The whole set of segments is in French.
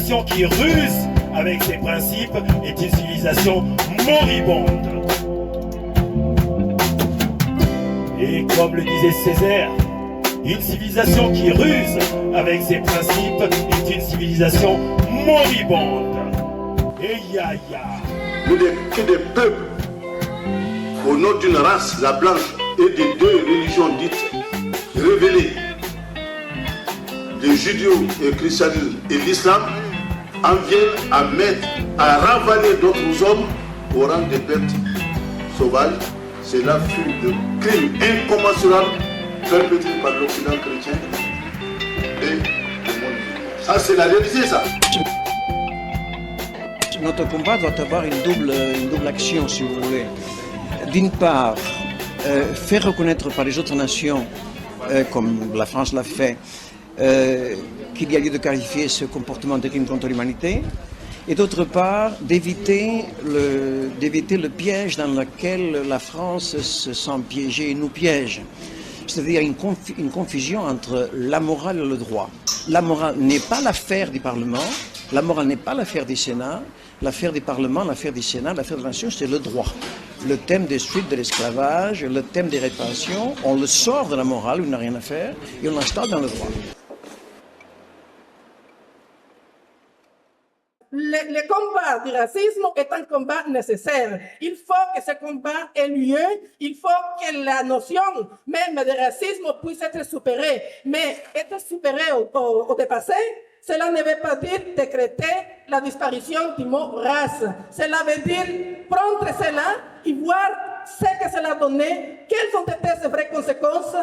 civilisation qui ruse avec ses principes est une civilisation moribonde. Et comme le disait Césaire, une civilisation qui ruse avec ses principes est une civilisation moribonde. Et ya. Que des peuples, au nom d'une race, la blanche, et des deux religions dites révélées, le judéo et le christianisme et l'islam, en viennent à ravaler d'autres hommes au rang de bêtes sauvages. Cela fut le crime incommensurable perpétré par l'Occident chrétien et le monde. Ça, c'est la réalité, ça. Notre combat doit avoir une double action, si vous voulez. D'une part, faire reconnaître par les autres nations, comme la France l'a fait, qu'il y a lieu de qualifier ce comportement de crime contre l'humanité, et d'autre part, d'éviter le piège dans lequel la France se sent piégée et nous piège. C'est-à-dire une confusion entre la morale et le droit. La morale n'est pas l'affaire du Parlement, la morale n'est pas l'affaire du Sénat, l'affaire du Parlement, l'affaire du Sénat, l'affaire de la nation, c'est le droit. Le thème des suites de l'esclavage, le thème des réparations, on le sort de la morale où il n'a rien à faire et on l'installe dans le droit. Le combat du racisme est un combat nécessaire. Il faut que ce combat ait lieu. Il faut que la notion même de racisme puisse être supérée. Mais être supérée ou dépassée, cela ne veut pas dire décréter la disparition du mot race. Cela veut dire prendre cela et voir ce que cela a donné, quelles ont été ses vraies conséquences,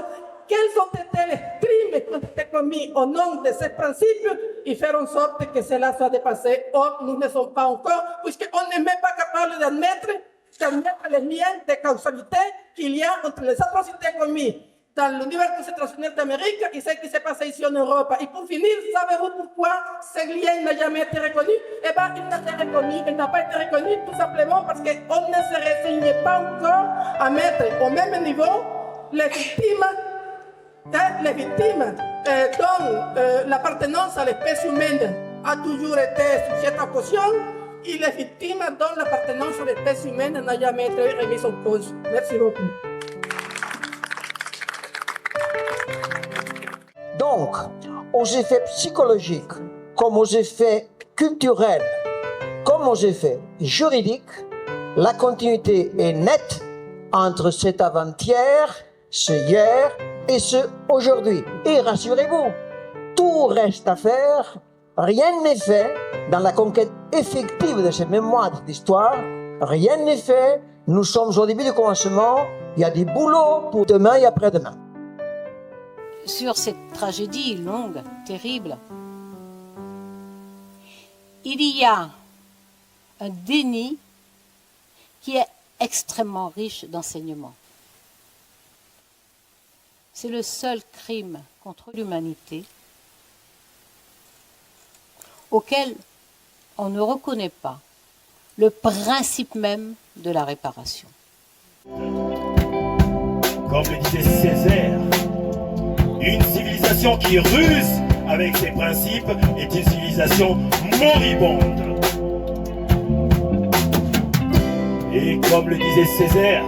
quels ont été les crimes qui ont été commis au nom de ces principes et faire en sorte que cela soit dépassé. Or, nous ne sommes pas encore, puisqu'on n'est même pas capable d'admettre les liens de causalité qu'il y a entre les atrocités commises dans l'univers concentrationnel d'Amérique et ce qui s'est passé ici en Europe. Et pour finir, savez-vous pourquoi ce lien n'a jamais été reconnu? Eh bien, il n'a pas été reconnu tout simplement parce qu'on ne se résigne pas encore à mettre au même niveau les victimes dont l'appartenance à l'espèce humaine a toujours été sujette à caution et les victimes dont l'appartenance à l'espèce humaine n'a jamais été remise en cause. Merci beaucoup. Donc, aux effets psychologiques, comme aux effets culturels, comme aux effets juridiques, la continuité est nette entre cet avant-hier, ce hier et ce aujourd'hui. Et rassurez-vous, tout reste à faire, rien n'est fait dans la conquête effective de ces mémoires d'histoire, rien n'est fait, nous sommes au début du commencement, il y a du boulot pour demain et après-demain. Sur cette tragédie longue, terrible, il y a un déni qui est extrêmement riche d'enseignements. C'est le seul crime contre l'humanité auquel on ne reconnaît pas le principe même de la réparation. Comme le disait Césaire, une civilisation qui ruse avec ses principes est une civilisation moribonde. Et comme le disait Césaire,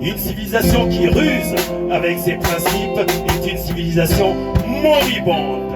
une civilisation qui ruse avec ses principes est une civilisation moribonde.